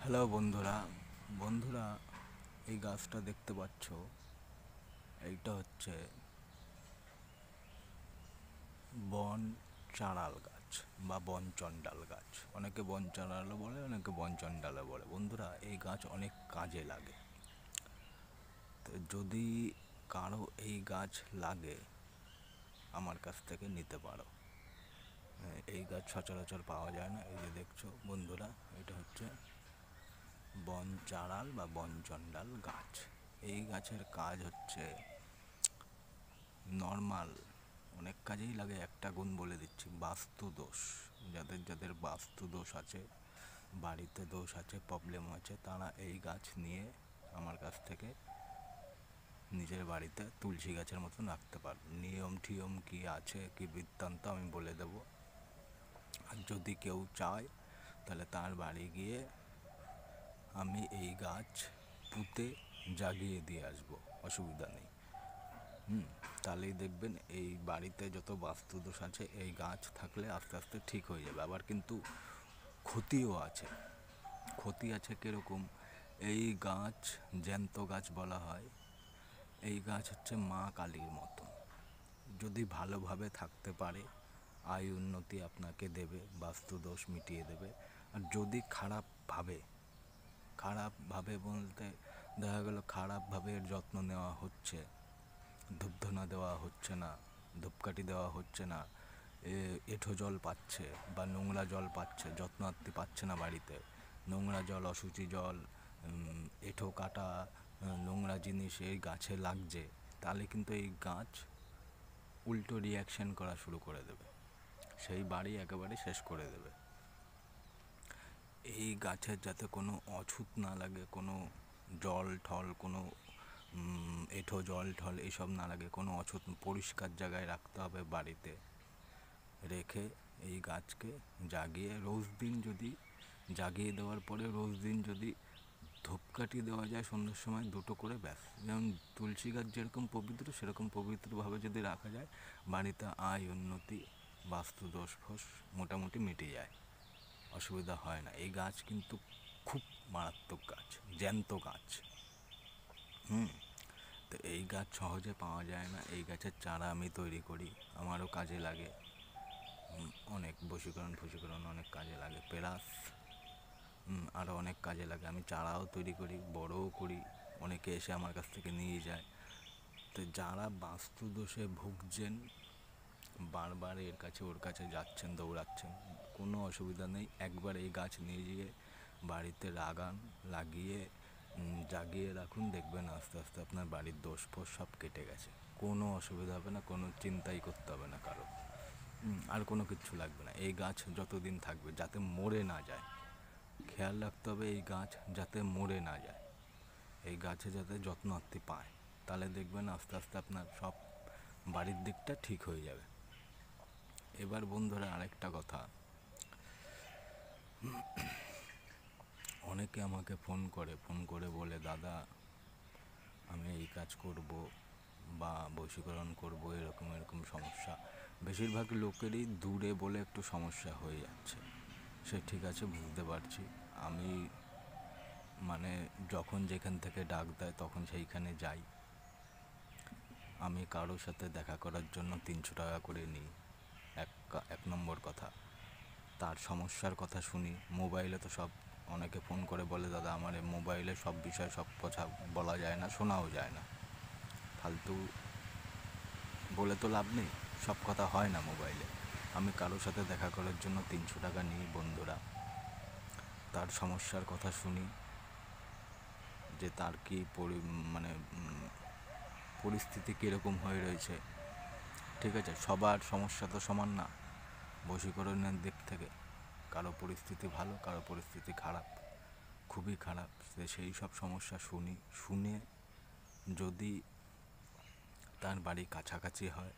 Hello বন্ধুরা। বন্ধুরা, এই গাছটা দেখতে পাচ্ছ, এইটা হচ্ছে বন চাঁড়াল গাছ বা বন চণ্ডাল গাছ। অনেকে বন চাঁড়ালও বলে, অনেকে বন চণ্ডালও বলে। বন্ধুরা, এই গাছ অনেক কাজে লাগে। তো যদি কারো এই গাছ লাগে, আমার কাছ থেকে নিতে পারো। এই গাছ সচরাচর পাওয়া যায় না। এই যে দেখছো বন্ধুরা, এটা হচ্ছে বন চাঁড়াল বা বন চণ্ডাল গাছ। এই গাছের কাজ হচ্ছে নর্মাল অনেক কাজেই লাগে। একটা গুণ বলে দিচ্ছি, বাস্তু দোষ। যাদের যাদের বাস্তু দোষ আছে, বাড়িতে দোষ আছে, প্রবলেম আছে, তারা এই গাছ নিয়ে আমার কাছ থেকে নিজের বাড়িতে তুলসী গাছের মতন রাখতে পারবে। নিয়ম ঠিয়ম কী আছে, কি বৃত্তান্ত আমি বলে দেব। আর যদি কেউ চায়, তাহলে তার বাড়ি গিয়ে আমি এই গাছ পুঁতে জাগিয়ে দিয়ে আসবো, অসুবিধা নেই। তাহলেই দেখবেন এই বাড়িতে যত বাস্তুদোষ আছে, এই গাছ থাকলে আস্তে আস্তে ঠিক হয়ে যাবে। আবার কিন্তু ক্ষতিও আছে। ক্ষতি আছে কীরকম? এই গাছ জ্যান্ত গাছ বলা হয়। এই গাছ হচ্ছে মা কালীর মতো। যদি ভালোভাবে থাকতে পারে, আয় উন্নতি আপনাকে দেবে, বাস্তুদোষ মিটিয়ে দেবে। আর যদি খারাপভাবে বলতে দেখা গেল খারাপভাবে এর যত্ন নেওয়া হচ্ছে, ধূপধুনা দেওয়া হচ্ছে না, ধূপকাঠি দেওয়া হচ্ছে না, এঁঠো জল পাচ্ছে বা নোংরা জল পাচ্ছে, যত্নার্থী পাচ্ছে না বাড়িতে, নোংরা জল, অশুচি জল, এঁঠো কাটা, নোংরা জিনিস এই গাছে লাগছে, তাহলে কিন্তু এই গাছ উল্টো রিয়াকশান করা শুরু করে দেবে, সেই বাড়ি একেবারে শেষ করে দেবে। এই গাছের যাতে কোনো অছুত না লাগে, কোনো জল ঠল, কোনো এঁঠো জল ঠল এইসব না লাগে, কোনো অছুত পরিষ্কার জায়গায় রাখতে হবে বাড়িতে। রেখে এই গাছকে জাগিয়ে রোজ দিন, যদি জাগিয়ে দেওয়ার পরে রোজ দিন যদি ধূপকাঠি দেওয়া যায় সন্ধ্যের সময় দুটো করে, ব্যাস। যেমন তুলসী গাছ যেরকম পবিত্র, সেরকম পবিত্রভাবে যদি রাখা যায়, বাড়িতে আয় উন্নতি, বাস্তু দোষ ফোষ মোটামুটি মিটে যায়, অসুবিধা হয় না। এই গাছ কিন্তু খুব মারাত্মক গাছ, জ্যান্ত গাছ। তো এই গাছ সহজে পাওয়া যায় না। এই গাছের চারা আমি তৈরি করি, আমারও কাজে লাগে। অনেক বশীকরণ অনেক কাজে লাগে, প্লাস আরও অনেক কাজে লাগে। আমি চারাও তৈরি করি, বড়ও করি, অনেকে এসে আমার কাছ থেকে নিয়ে যায়। তো যারা বাস্তুদোষে ভুগছেন, বারবার এর কাছে ওর কাছে যাচ্ছেন, দৌড়াচ্ছেন, কোনো অসুবিধা নেই। একবার এই গাছ নিয়ে গিয়ে বাড়িতে লাগিয়ে জাগিয়ে রাখুন, দেখবেন আস্তে আস্তে আপনার বাড়ির দোষ ফোষ সব কেটে গেছে। কোনো অসুবিধা হবে না, কোনো চিন্তাই করতে হবে না কারো। আর কোনো কিচ্ছু লাগবে না। এই গাছ যতদিন থাকবে, যাতে মরে না যায়, খেয়াল রাখতে হবে এই গাছ যাতে মরে না যায়, এই গাছে যাতে যত্নার্থী পায়, তাহলে দেখবেন আস্তে আস্তে আপনার সব বাড়ির দিকটা ঠিক হয়ে যাবে। এবার বন্ধুরা, আরেকটা কথা, অনেকে আমাকে ফোন করে বলে, দাদা আমি এই কাজ করব বা বশীকরণ করব, এরকম এরকম সমস্যা। বেশিরভাগ লোকেরই দূরে বলে একটু সমস্যা হয়ে যাচ্ছে। সে ঠিক আছে, বুঝতে পারছি। আমি মানে যখন যেখান থেকে ডাক দেয় তখন সেইখানে যাই। আমি কারোর সাথে দেখা করার জন্য 300 টাকা করে নিই। এক নম্বর কথা, তার সমস্যার কথা শুনি। মোবাইলে তো সব, অনেকে ফোন করে বলে, দাদা আমার মোবাইলে সব বিষয় সব কথা বলা যায় না, শোনাও যায় না। ফালতু বলে তো লাভ নেই, সব কথা হয় না মোবাইলে। আমি কারোর সাথে দেখা করার জন্য 300 টাকা নিই বন্ধুরা। তার সমস্যার কথা শুনি, যে তার কি মানে পরিস্থিতি কীরকম হয়ে রয়েছে। ঠিক আছে, সবার সমস্যা তো সমান না বশীকরণের দিক থেকে। কারো পরিস্থিতি ভালো, কারো পরিস্থিতি খারাপ, খুবই খারাপ। সেই সব সমস্যা শুনে যদি তার বাড়ি কাছাকাছি হয়,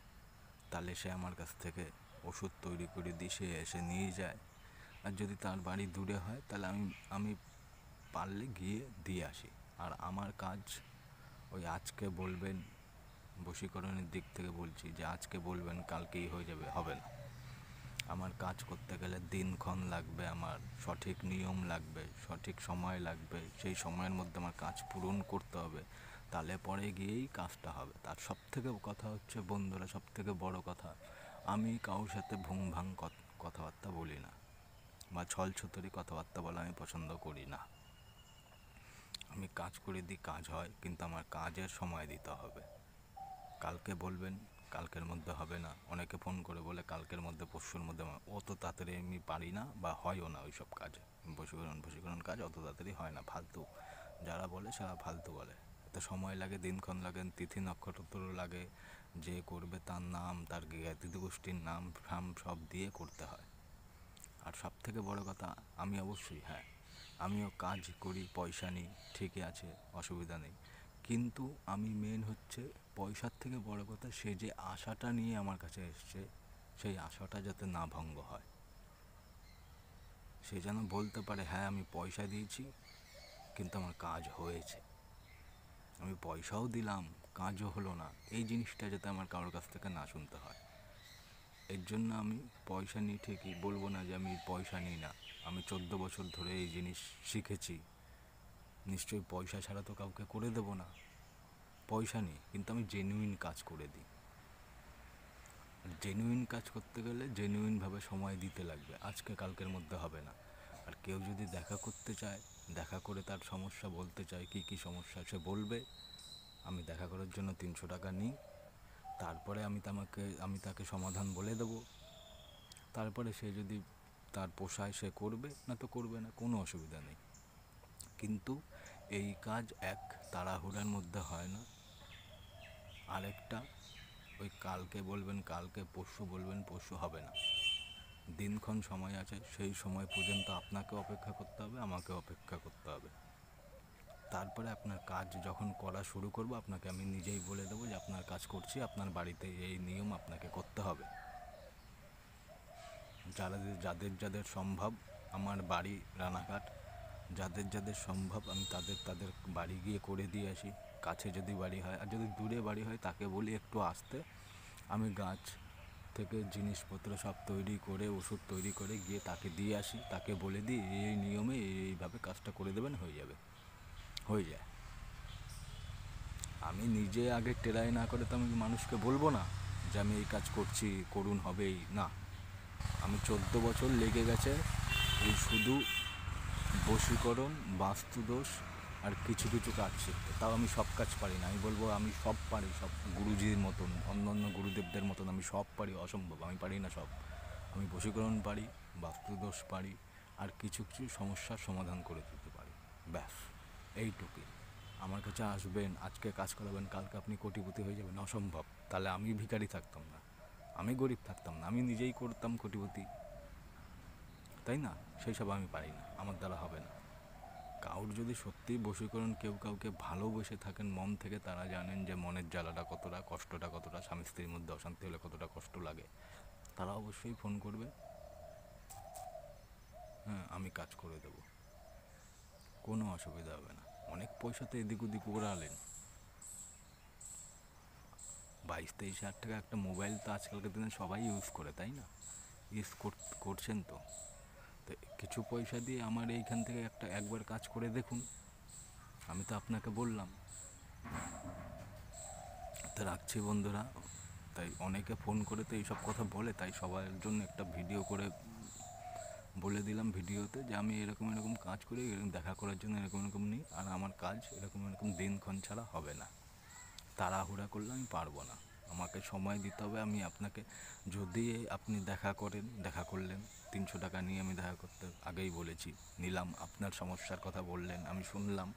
তাহলে সে আমার কাছ থেকে ওষুধ তৈরি করে দিয়ে সে এসে নিয়ে যায়। আর যদি তার বাড়ি দূরে হয়, তাহলে আমি পারলে গিয়ে দিয়ে আসি। আর আমার কাজ ওই আজকে বলবেন, বশীকরণের দিক থেকে বলছি, যে আজকে বলবেন কালকেই হয়ে যাবে, হবে না। আমার কাজ করতে গেলে দিনক্ষণ লাগবে, আমার সঠিক নিয়ম লাগবে, সঠিক সময় লাগবে, সেই সময়ের মধ্যে আমার কাজ পূরণ করতে হবে, তাহলে পরে গিয়েই কাজটা হবে। তার সবথেকে কথা হচ্ছে বন্ধুরা, সবথেকে বড় কথা, আমি কারোর সাথে ভুং ভাং কথাবার্তা বলি না, বা ছলছতরি কথাবার্তা বলা আমি পছন্দ করি না। আমি কাজ করে দিই, কাজ হয়, কিন্তু আমার কাজের সময় দিতে হবে। কালকে বলবেন, কালকের মধ্যে হবে না। অনেকে ফোন করে বলে কালকের মধ্যে, পরশুর মধ্যে। অত তাড়াতাড়ি আমি পারি না, বা হয়ও না ওই সব কাজ। বশীকরণ কাজ অত তাড়াতাড়ি হয় না, ফালতু। যারা বলে সেরা ফালতু বলে। এতে সময় লাগে, দিনক্ষণ লাগে, তিথি নক্ষত্র লাগে, যে করবে তার নাম, তার জ্ঞাতি গোষ্ঠীর নাম ফাম সব দিয়ে করতে হয়। আর সব থেকে বড় কথা, আমি অবশ্যই, হ্যাঁ, আমিও কাজ করি, পয়সা নিই, ঠিকই আছে, অসুবিধা নেই, কিন্তু আমি মেন হচ্ছে পয়সার থেকে বড় কথা, সে যে আশাটা নিয়ে আমার কাছে এসছে, সেই আশাটা যাতে না ভঙ্গ হয়। সে যেন বলতে পারে হ্যাঁ আমি পয়সা দিয়েছি, কিন্তু আমার কাজ হয়েছে। আমি পয়সাও দিলাম, কাজও হলো না, এই জিনিসটা যাতে আমার কারোর কাছ থেকে না শুনতে হয়। এর জন্য আমি পয়সা নিই ঠিকই, বলবো না যে আমি পয়সা নিই না। আমি 14 বছর ধরে এই জিনিস শিখেছি, নিশ্চয়ই পয়সা ছাড়া তো কাউকে করে দেবো না। পয়সা নিই, কিন্তু আমি জেনুইন কাজ করে দিই। জেনুইন কাজ করতে গেলে জেনুইনভাবে সময় দিতে লাগবে, আজকে কালকের মধ্যে হবে না। আর কেউ যদি দেখা করতে চায়, দেখা করে তার সমস্যা বলতে চায়, কী কী সমস্যা সে বলবে, আমি দেখা করার জন্য 300 টাকা নিই। তারপরে আমি তাকে সমাধান বলে দেবো। তারপরে সে যদি তার পোষায় সে করবে, না তো করবে না, কোনো অসুবিধা নেই। কিন্তু এই কাজ এক তাড়াহুড়ার মধ্যে হয় না। আরেকটা, ওই কালকে বলবেন কালকে, পরশু বলবেন পরশু, হবে না। দিনক্ষণ সময় আছে, সেই সময় পর্যন্ত আপনাকে অপেক্ষা করতে হবে, আমাকে অপেক্ষা করতে হবে। তারপরে আপনার কাজ যখন করা শুরু করব, আপনাকে আমি নিজেই বলে দেবো যে আপনার কাজ করছি, আপনার বাড়িতে এই নিয়ম আপনাকে করতে হবে। যাদের যাদের সম্ভব, আমার বাড়ি রানাঘাট, যাদের যাদের সম্ভব আমি তাদের বাড়ি গিয়ে করে দিয়ে আসি। কাছে যদি বাড়ি হয়, আর যদি দূরে বাড়ি হয় তাকে বলি একটু আসতে, আমি গাছ থেকে জিনিসপত্র সব তৈরি করে, ওষুধ তৈরি করে গিয়ে তাকে দিয়ে আসি। তাকে বলে দিই এই নিয়মে এইভাবে কাজটা করে দেবেন, হয়ে যাবে, হয়ে যায়। আমি নিজে আগে ট্রাই না করে তো আমি মানুষকে বলবো না যে আমি এই কাজ করছি, করুন, হবেই না। আমি 14 বছর লেগে গেছে এই শুধু বশীকরণ, বাস্তুদোষ আর কিছু কিছু কাজ শিখতে। তাও আমি সব কাজ পারি না, আমি বলবো আমি সব পারি, সব গুরুজির মতন, অন্য অন্য গুরুদেবদের মতন আমি সব পারি, অসম্ভব, আমি পারি না সব। আমি বশীকরণ পারি, বাস্তুদোষ পারি, আর কিছু কিছু সমস্যার সমাধান করে দিতে পারি, ব্যাস, এইটুকুই। আমার কাছে আসবেন, আজকে কাজ করাবেন, কালকে আপনি কোটিপতি হয়ে যাবেন, অসম্ভব। তাহলে আমি ভিখারি থাকতাম না, আমি গরিব থাকতাম না, আমি নিজেই করতাম কোটিপতি, তাই না? সেই সব আমি পারি না, আমার দ্বারা হবে না। কাউর যদি সত্যিই বশীকরণ, কেউ কাউকে ভালোবেসে থাকেন মন থেকে, তারা জানেন যে মনের জ্বালাটা কতটা, কষ্টটা কতটা, স্বামী স্ত্রীর মধ্যে অশান্তি হলে কতটা কষ্ট লাগে, তারা অবশ্যই ফোন করবে, হ্যাঁ আমি কাজ করে দেবো, কোনো অসুবিধা হবে না। অনেক পয়সাতে এদিক ওদিক ওড়ালেন, 22-23 হাজার টাকা একটা মোবাইল তো আজকালকার দিনে সবাই ইউজ করে, তাই না? ইউজ করছেন তো। তো কিছু পয়সা দিয়ে আমার এইখান থেকে একবার কাজ করে দেখুন, আমি তো আপনাকে বললাম। তো রাখছি বন্ধুরা। তাই অনেকে ফোন করে তো এইসব কথা বলে, তাই সবার জন্য একটা ভিডিও করে বলে দিলাম ভিডিওতে যে আমি এরকম এরকম কাজ করি, এরকম দেখা করার জন্য এরকম এরকম নিই, আর আমার কাজ এরকম এরকম দিনক্ষণ ছাড়া হবে না। তাড়াহুড়া করলে আমি পারবো না, আমাকে সময় দিতে হবে। আমি আপনাকে, যদি আপনি দেখা করলেন, 300 টাকা নিয়ে আমি দেখা করতে আগেই বলেছি, নিলাম, আপনার সমস্যার কথা বললেন, আমি শুনলাম,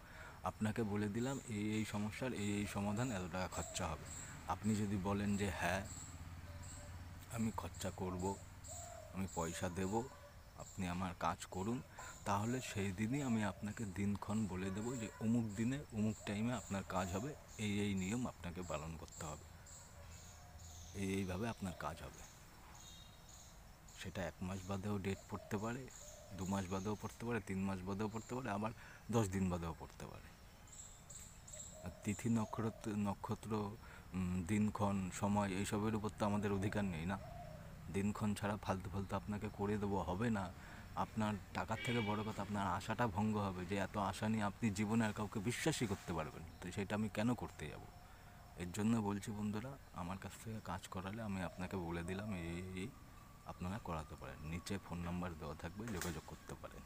আপনাকে বলে দিলাম এই এই সমস্যার এই এই সমাধান, এত টাকা খরচা হবে। আপনি যদি বলেন যে হ্যাঁ আমি খরচা করব, আমি পয়সা দেব, আপনি আমার কাজ করুন, তাহলে সেই দিনই আমি আপনাকে দিনক্ষণ বলে দেবো যে অমুক দিনে অমুক টাইমে আপনার কাজ হবে, এই এই নিয়ম আপনাকে পালন করতে হবে, এইভাবে আপনার কাজ হবে। সেটা 1 মাস বাদেও ডেট পড়তে পারে, 2 মাস বাদেও পড়তে পারে, 3 মাস বাদেও পড়তে পারে, আবার 10 দিন বাদেও পড়তে পারে। আর তিথি নক্ষত্র, দিনক্ষণ, সময়, এইসবের উপর তো আমাদের অধিকার নেই না। দিনক্ষণ ছাড়া ফালতু ফালতু আপনাকে করে দেবো হবে না। আপনার টাকার থেকে বড় কথা আপনার আশাটা ভঙ্গ হবে, যে এত আশা নিয়ে আপনি জীবনে আর কাউকে বিশ্বাসই করতে পারবেন, তো সেটা আমি কেন করতে যাব? এর জন্য বলছি বন্ধুরা, আমার কাছ থেকে কাজ করালে আমি আপনাকে বলে দিলাম এই আপনারা করাতে পারেন, নিচে ফোন নাম্বার দেওয়া থাকবে, যোগাযোগ করতে পারেন।